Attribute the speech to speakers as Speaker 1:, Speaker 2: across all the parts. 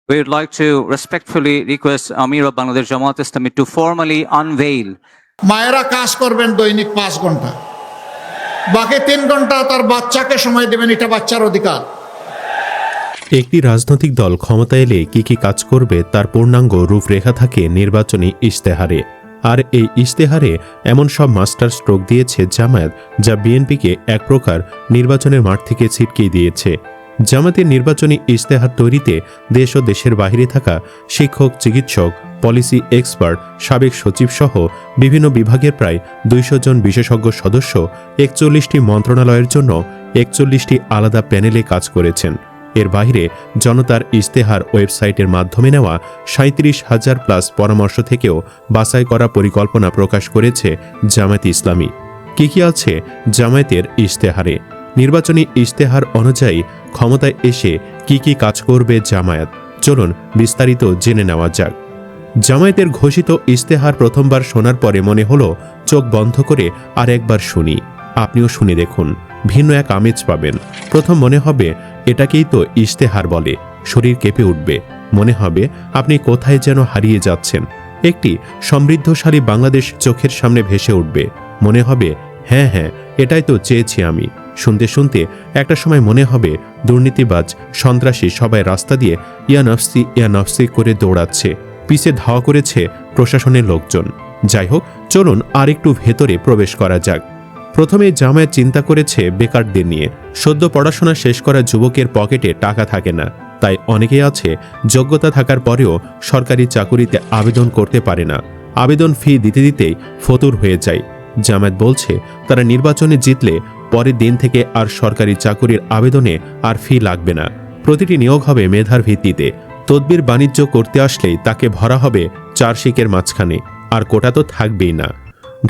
Speaker 1: We would like to respectfully request Amir of Bangladesh Jamaat Islami to formally unveil.
Speaker 2: মায়েরা কাজ করবেন দৈনিক 5 ঘন্টা, বাকি 3 ঘন্টা তার বাচ্চাকে সময় দেবেন, এটা বাচ্চার অধিকার।
Speaker 3: একটি রাজনৈতিক দল ক্ষমতা এলে কি কি কাজ করবে তার পূর্ণাঙ্গ রূপরেখা থাকে নির্বাচনী ইশতেহারে। আর এই ইশতেহারে এমন সব মাস্টার স্ট্রোক দিয়েছে জামায়াত, যা বিএনপিকে এক প্রকার নির্বাচনের মাঠ থেকে ছিটকিয়ে দিয়েছে। জামায়াতের নির্বাচনী ইশতেহার তৈরিতে দেশ ও দেশের বাইরে থাকা শিক্ষক, চিকিৎসক, পলিসি এক্সপার্ট, সাবেক সচিব সহ বিভিন্ন বিভাগের প্রায় 200 জন বিশেষজ্ঞ সদস্য 41টি মন্ত্রণালয়ের জন্য 41টি আলাদা প্যানেলে কাজ করেছেন। এর বাইরে জনতার ইশতেহার ওয়েবসাইটের মাধ্যমে নেওয়া 37,000+ পরামর্শ থেকেও বাছাই করা পরিকল্পনা প্রকাশ করেছে জামায়াত ইসলামী। কি কি আছে জামায়াতের ইশতেহারে? নির্বাচনী ইশতেহার অনুযায়ী ক্ষমতায় এসে কি কি কাজ করবে জামায়াত, চলুন বিস্তারিত জেনে নেওয়া যাক। জামায়াতের ঘোষিত ইশতেহার প্রথমবার শোনার পরে মনে হলো চোখ বন্ধ করে আর একবার শুনি। আপনিও শুনে দেখুন, ভিন্ন এক আমেজ পাবেন। প্রথম মনে হবে এটাকেই তো ইশতেহার বলে, শরীর কেঁপে উঠবে, মনে হবে আপনি কোথায় যেন হারিয়ে যাচ্ছেন। একটি সমৃদ্ধশালী বাংলাদেশ চোখের সামনে ভেসে উঠবে, মনে হবে হ্যাঁ হ্যাঁ এটাই তো চেয়েছি আমি। শুনতে শুনতে একটা সময় মনে হবে দুর্নীতিবাজ, সন্ত্রাসী সবাই রাস্তা দিয়ে ইয়া নফসি করে দৌড়াচ্ছে, পিছে ধাওয়া করেছে প্রশাসনের লোকজন। যাই হোক, চলুন আর একটু ভেতরে প্রবেশ করা যাক। প্রথমে জামায়াত চিন্তা করেছে বেকারদের নিয়ে। সদ্য পড়াশোনা শেষ করা যুবকের পকেটে টাকা থাকে না, তাই অনেকেই আছে যোগ্যতা থাকার পরেও সরকারি চাকুরিতে আবেদন করতে পারে না। আবেদন ফি দিতে দিতেই ফতুর হয়ে যায়। জামায়াত বলছে তারা নির্বাচনে জিতলে পরের দিন থেকে আর সরকারি চাকুরির আবেদনে আর ফি লাগবে না। প্রতিটি নিয়োগ হবে মেধার ভিত্তিতে। তদবির বাণিজ্য করতে আসলেই তাকে ভরা হবে চারশিকের মাঝখানে, আর কোটা তো থাকবেই না।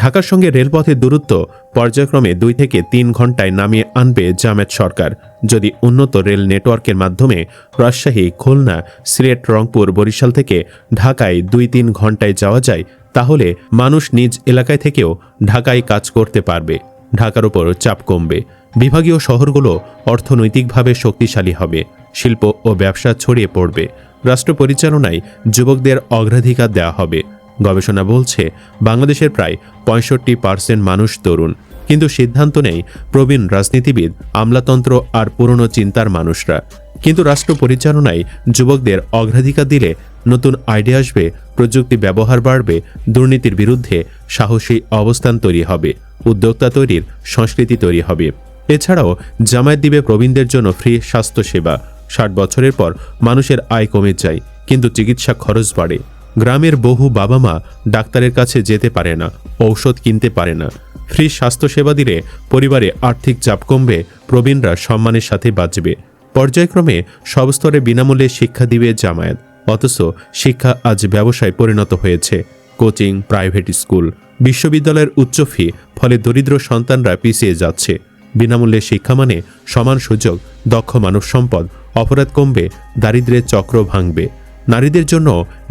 Speaker 3: ঢাকার সঙ্গে রেলপথের দূরত্ব পর্যায়ক্রমে 2 থেকে 3 ঘন্টায় নামিয়ে আনবে জামায়াত সরকার। যদি উন্নত রেল নেটওয়ার্কের মাধ্যমে রাজশাহী, খুলনা, সিলেট, রংপুর, বরিশাল থেকে ঢাকায় 2-3 ঘন্টায় যাওয়া যায়, তাহলে মানুষ নিজ এলাকায় থেকেও ঢাকায় কাজ করতে পারবে। ঢাকার উপর চাপ কমবে। বিভাগীয় শহরগুলো অর্থনৈতিকভাবে শক্তিশালী হবে। শিল্প ও ব্যবসা ছড়িয়ে পড়বে। রাষ্ট্র পরিচালনায় যুবকদের অগ্রাধিকার দেওয়া হবে। গবেষণা বলছে বাংলাদেশের প্রায় 65% মানুষ তরুণ, কিন্তু সিদ্ধান্ত নেই প্রবীণ রাজনীতিবিদ, আমলাতন্ত্র আর পুরনো চিন্তার মানুষরা। কিন্তু রাষ্ট্র পরিচালনায় যুবকদের অগ্রাধিকার দিলে নতুন আইডিয়া আসবে, প্রযুক্তি ব্যবহার বাড়বে, দুর্নীতির বিরুদ্ধে সাহসী অবস্থান তৈরি হবে, উদ্যোক্তা তৈরির সংস্কৃতি তৈরি হবে। এছাড়াও জামায়াত দিবে প্রবীণদের জন্য ফ্রি স্বাস্থ্যসেবা। 60 বছরের পর মানুষের আয় কমে যায়, কিন্তু চিকিৎসা খরচ বাড়ে। গ্রামের বহু বাবা মা ডাক্তারের কাছে যেতে পারে না, ঔষধ কিনতে পারে না। ফ্রি স্বাস্থ্যসেবা দিলে পরিবারে আর্থিক চাপ কমবে, প্রবীণরা সম্মানের সাথে বাঁচবে। পর্যায়ক্রমে সব স্তরে বিনামূল্যে শিক্ষা দিবে জামায়াত। অথচ শিক্ষা আজ ব্যবসায় পরিণত হয়েছে। কোচিং, প্রাইভেট স্কুল, বিশ্ববিদ্যালয়ের উচ্চ ফি, ফলে দরিদ্র সন্তানরা পিছিয়ে যাচ্ছে। বিনামূল্যে শিক্ষা মানে সমান সুযোগ, দক্ষ মানব সম্পদ, অপরাধ কমবে, দারিদ্র্যের চক্র ভাঙবে। নারীদের জন্য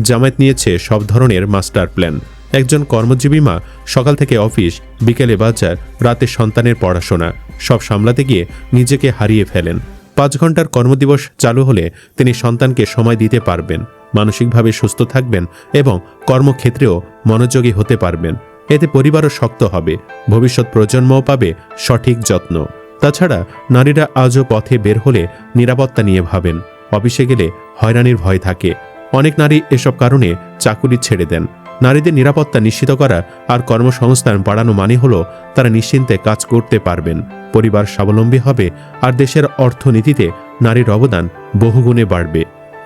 Speaker 3: জামায়াত নিয়েছে সব ধরনের মাস্টার প্ল্যান। একজন কর্মজীবী মা সকাল থেকে অফিস, বিকেলে বাজার, রাতে সন্তানের পড়াশোনা সব সামলাতে গিয়ে নিজেকে হারিয়ে ফেলেন। 5 ঘন্টার কর্মদিবস চালু হলে তিনি সন্তানকে সময় দিতে পারবেন, মানসিকভাবে সুস্থ থাকবেন এবং কর্মক্ষেত্রেও মনোযোগী হতে পারবেন। এতে পরিবারও শক্ত হবে, ভবিষ্যৎ প্রজন্মও পাবে সঠিক যত্ন। তাছাড়া নারীরা আজও পথে বের হলে নিরাপত্তা নিয়ে ভাবেন। অফিসে গেলে হয়রানির ভয় থাকে। অনেক নারী এসব কারণে চাকুরি ছেড়ে দেন। নারীদের নিরাপত্তা নিশ্চিত করা আর কর্মসংস্থান বাড়ানো মানে হলো তারা নিশ্চিন্তে কাজ করতে পারবেন, পরিবার স্বাবলম্বী হবে, আর দেশের অর্থনীতিতে নারীর অবদান বহুগুণে বাড়বে।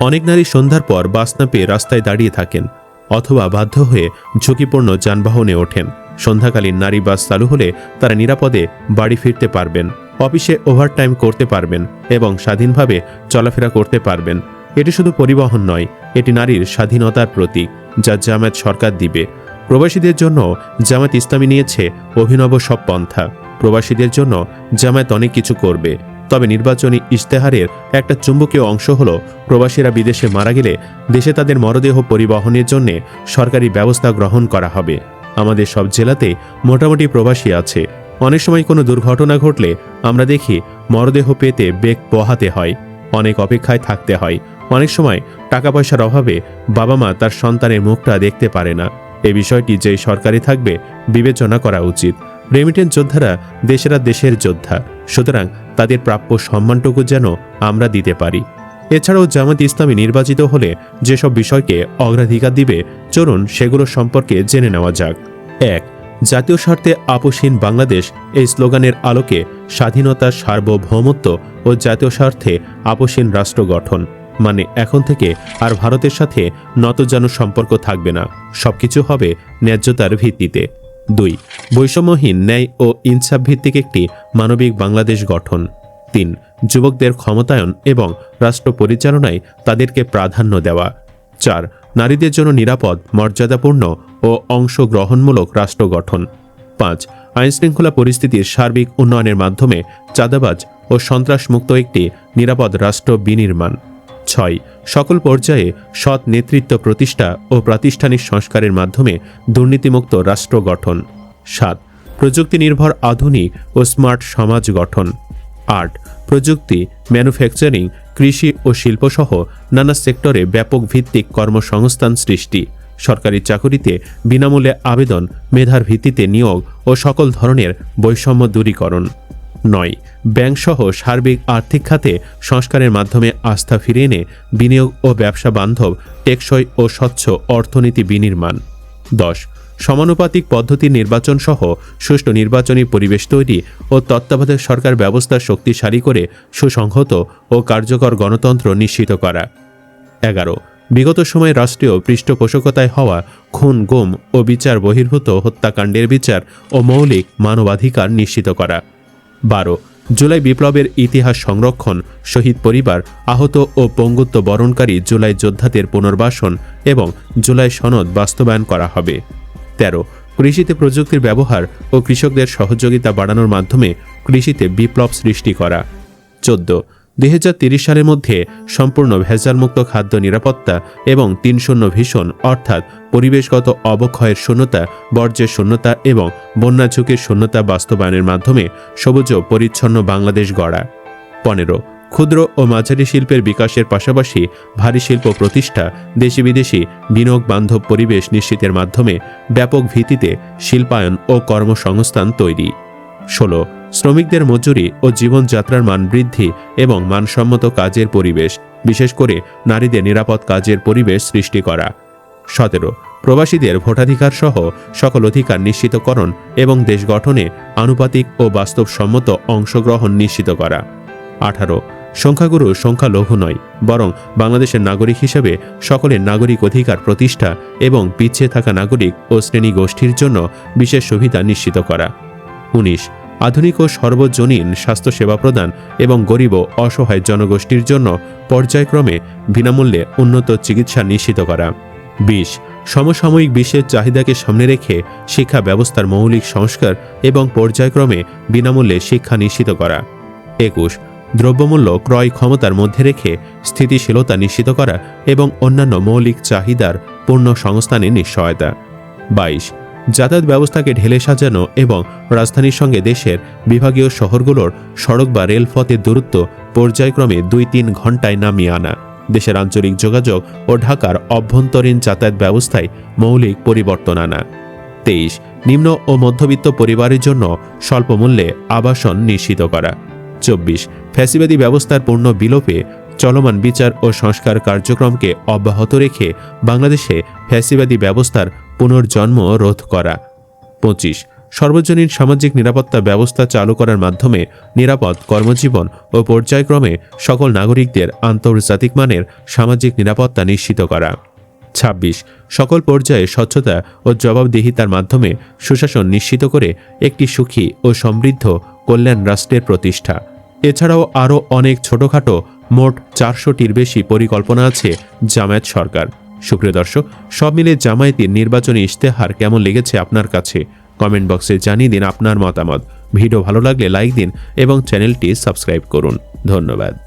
Speaker 3: অনেক নারী সন্ধ্যার পর বাস না পেয়ে রাস্তায় দাঁড়িয়ে থাকেন, অথবা বাধ্য হয়ে ঝুঁকিপূর্ণ যানবাহনে ওঠেন। সন্ধ্যাকালীন নারী বাস চালু হলে তারা নিরাপদে বাড়ি ফিরতে পারবেন, অফিসে ওভারটাইম করতে পারবেন এবং স্বাধীনভাবে চলাফেরা করতে পারবেন। এটি শুধু পরিবহন নয়, এটি নারীর স্বাধীনতার প্রতীক, যা জামায়াত সরকার দিবে। প্রবাসীদের জন্য জামায়াত ইসলামী নিয়েছে অভিনব সব পন্থা। প্রবাসীদের জন্য জামায়াত অনেক কিছু করবে, তবে নির্বাচনী ইশতেহারের একটা চুম্বকীয় অংশ হলো প্রবাসীরা বিদেশে মারা গেলে দেশে তাদের মরদেহ পরিবহনের জন্য সরকারি ব্যবস্থা গ্রহণ করা হবে। আমাদের সব জেলাতে মোটামুটি প্রবাসী আছে। অনেক সময় কোনো দুর্ঘটনা ঘটলে আমরা দেখি মরদেহ পেতে বেগ পোহাতে হয়, অনেক অপেক্ষায় থাকতে হয়, অনেক সময় টাকা পয়সার অভাবে বাবা মা তার সন্তানের মুখটা দেখতে পারে না। এই বিষয়টি যেই সরকারি থাকবে বিবেচনা করা উচিত। রেমিটেন্স যোদ্ধারা দেশেরা দেশের যোদ্ধা, সুতরাং তাদের প্রাপ্য সম্মানটুকু যেন আমরা দিতে পারি। এছাড়াও জামাত ইসলামী নির্বাচিত হলে যেসব বিষয়কে অগ্রাধিকার দিবে, চলুন সেগুলো সম্পর্কে জেনে নেওয়া যাক। 1. জাতীয় স্বার্থে আপোষহীন বাংলাদেশ এই স্লোগানের আলোকে স্বাধীনতা, সার্বভৌমত্ব ও জাতীয় স্বার্থে আপোষহীন রাষ্ট্র গঠন, মানে এখন থেকে আর ভারতের সাথে নতজানু সম্পর্ক থাকবে না, সবকিছু হবে ন্যায্যতার ভিত্তিতে। 2. বৈষম্যহীন, ন্যায় ও ইনসাফ ভিত্তিক একটি মানবিক বাংলাদেশ গঠন। 3. যুবকদের ক্ষমতায়ন এবং রাষ্ট্র পরিচালনায় তাদেরকে প্রাধান্য দেওয়া। 4. নারীদের জন্য নিরাপদ, মর্যাদাপূর্ণ ও অংশগ্রহণমূলক রাষ্ট্র গঠন। 5. আইনশৃঙ্খলা পরিস্থিতির সার্বিক উন্নয়নের মাধ্যমে চাঁদাবাজ ও সন্ত্রাসমুক্ত একটি নিরাপদ রাষ্ট্র বিনির্মাণ। 6. সকল পর্যায়ে সৎ নেতৃত্ব প্রতিষ্ঠা ও প্রাতিষ্ঠানিক সংস্কারের মাধ্যমে দুর্নীতিমুক্ত রাষ্ট্র গঠন। 7. প্রযুক্তি নির্ভর আধুনিক ও স্মার্ট সমাজ গঠন। 8. প্রযুক্তি, ম্যানুফ্যাকচারিং, কৃষি ও শিল্পসহ নানা সেক্টরে ব্যাপক ভিত্তিক কর্মসংস্থান সৃষ্টি, সরকারি চাকুরিতে বিনামূল্যে আবেদন, মেধার ভিত্তিতে নিয়োগ ও সকল ধরনের বৈষম্য দূরীকরণ। 9. ব্যাংকসহ সার্বিক আর্থিক খাতে সংস্কারের মাধ্যমে আস্থা ফিরিয়ে এনে বিনিয়োগ ও ব্যবসা বান্ধব, টেকসই ও স্বচ্ছ অর্থনীতি বিনির্মাণ। 10. সমানুপাতিক পদ্ধতির নির্বাচন সহ সুষ্ঠু নির্বাচনী পরিবেশ তৈরি ও তত্ত্বাবধায়ক সরকার ব্যবস্থা শক্তিশালী করে সুসংহত ও কার্যকর গণতন্ত্র নিশ্চিত করা। 11. বিগত সময়ে রাষ্ট্রীয় পৃষ্ঠপোষকতায় হওয়া খুন, গুম ও বিচার বহির্ভূত হত্যাকাণ্ডের বিচার ও মৌলিক মানবাধিকার নিশ্চিত করা। 12. জুলাই বিপ্লবের ইতিহাস সংরক্ষণ, শহীদ পরিবার, আহত ও পঙ্গুত্ব বরণকারী জুলাই যোদ্ধাদের পুনর্বাসন এবং জুলাই সনদ বাস্তবায়ন করা হবে। 13. কৃষিতে প্রযুক্তির ব্যবহার ও কৃষকদের সহযোগিতা বাড়ানোর মাধ্যমে কৃষিতে বিপ্লব সৃষ্টি করা। 14. 2030 সালের মধ্যে সম্পূর্ণ ভেজালমুক্ত খাদ্য নিরাপত্তা এবং 3-0 ভিশন, অর্থাৎ পরিবেশগত অবক্ষয়ের শূন্যতা, বর্জ্যের শূন্যতা এবং বন্যা ঝুঁকির শূন্যতা বাস্তবায়নের মাধ্যমে সবুজ ও পরিচ্ছন্ন বাংলাদেশ গড়া। 15. ক্ষুদ্র ও মাঝারি শিল্পের বিকাশের পাশাপাশি ভারী শিল্প প্রতিষ্ঠা, দেশি বিদেশি বিনিয়োগ বান্ধব পরিবেশ নিশ্চিতের মাধ্যমে ব্যাপক ভিত্তিতে শিল্পায়ন ও কর্মসংস্থান তৈরি। 16. শ্রমিকদের মজুরি ও জীবনযাত্রার মান বৃদ্ধি এবং মানসম্মত কাজের পরিবেশ, বিশেষ করে নারীদের নিরাপদ কাজের পরিবেশ সৃষ্টি করা। 17. প্রবাসীদের ভোটাধিকার সহ সকল অধিকার নিশ্চিতকরণ এবং দেশ গঠনে আনুপাতিক ও বাস্তবসম্মত অংশগ্রহণ নিশ্চিত করা। 18. সংখ্যাগুরু সংখ্যালঘু নয়, বরং বাংলাদেশের নাগরিক হিসেবে সকলের নাগরিক অধিকার প্রতিষ্ঠা এবং পিছিয়ে থাকা নাগরিক ও শ্রেণী গোষ্ঠীর জন্য বিশেষ সুবিধা নিশ্চিত করা। 19. আধুনিক ও সর্বজনীন স্বাস্থ্যসেবা প্রদান এবং গরিব ও অসহায় জনগোষ্ঠীর জন্য পর্যায়ক্রমে বিনামূল্যে উন্নত চিকিৎসা নিশ্চিত করা। 20. সমসাময়িক বিশ্বের চাহিদাকে সামনে রেখে শিক্ষা ব্যবস্থার মৌলিক সংস্কার এবং পর্যায়ক্রমে বিনামূল্যে শিক্ষা নিশ্চিত করা। 21. দ্রব্যমূল্য ক্রয় ক্ষমতার মধ্যে রেখে স্থিতিশীলতা নিশ্চিত করা এবং অন্যান্য মৌলিক চাহিদার পূর্ণ সংস্থানে নিশ্চয়তা। 22. যাতায়াত ব্যবস্থাকে ঢেলে সাজানো এবং রাজধানীর সঙ্গে দেশের বিভাগীয় শহরগুলোর সড়ক বা রেলপথের দূরত্ব পর্যায়ক্রমে 2-3 ঘণ্টায় নামিয়ে আনা, দেশের আঞ্চলিক যোগাযোগ ও ঢাকার অভ্যন্তরীণ যাতায়াত ব্যবস্থায় মৌলিক পরিবর্তন আনা। 23. নিম্ন ও মধ্যবিত্ত পরিবারের জন্য স্বল্প মূল্যে আবাসন নিশ্চিত করা। 24. ফ্যাসিবাদী ব্যবস্থার পূর্ণ বিলোপে চলমান বিচার ও সংস্কার কার্যক্রমকে অব্যাহত রেখে বাংলাদেশে ফ্যাসিবাদী ব্যবস্থার পুনর্জন্ম রোধ করা। 25. সর্বজনীন সামাজিক নিরাপত্তা ব্যবস্থা চালু করার মাধ্যমে নিরাপদ কর্মজীবন ও পর্যায়ক্রমে সকল নাগরিকদের আন্তর্জাতিক মানের সামাজিক নিরাপত্তা নিশ্চিত করা। 26. সকল পর্যায়ে স্বচ্ছতা ও জবাবদিহিতার মাধ্যমে সুশাসন নিশ্চিত করে একটি সুখী ও সমৃদ্ধ কল্যাণ রাষ্ট্রের প্রতিষ্ঠা। এছাড়াও আরও অনেক ছোটখাটো মোট 400টির বেশি পরিকল্পনা আছে জামায়াত সরকার। সুপ্রিয় দর্শক, সব মিলে জামায়াতের নির্বাচনী ইশতেহার কেমন লেগেছে আপনার কাছে? কমেন্ট বক্সে জানিয়ে দিন আপনার মতামত। ভিডিও ভালো লাগলে লাইক দিন এবং চ্যানেলটি সাবস্ক্রাইব করুন। ধন্যবাদ।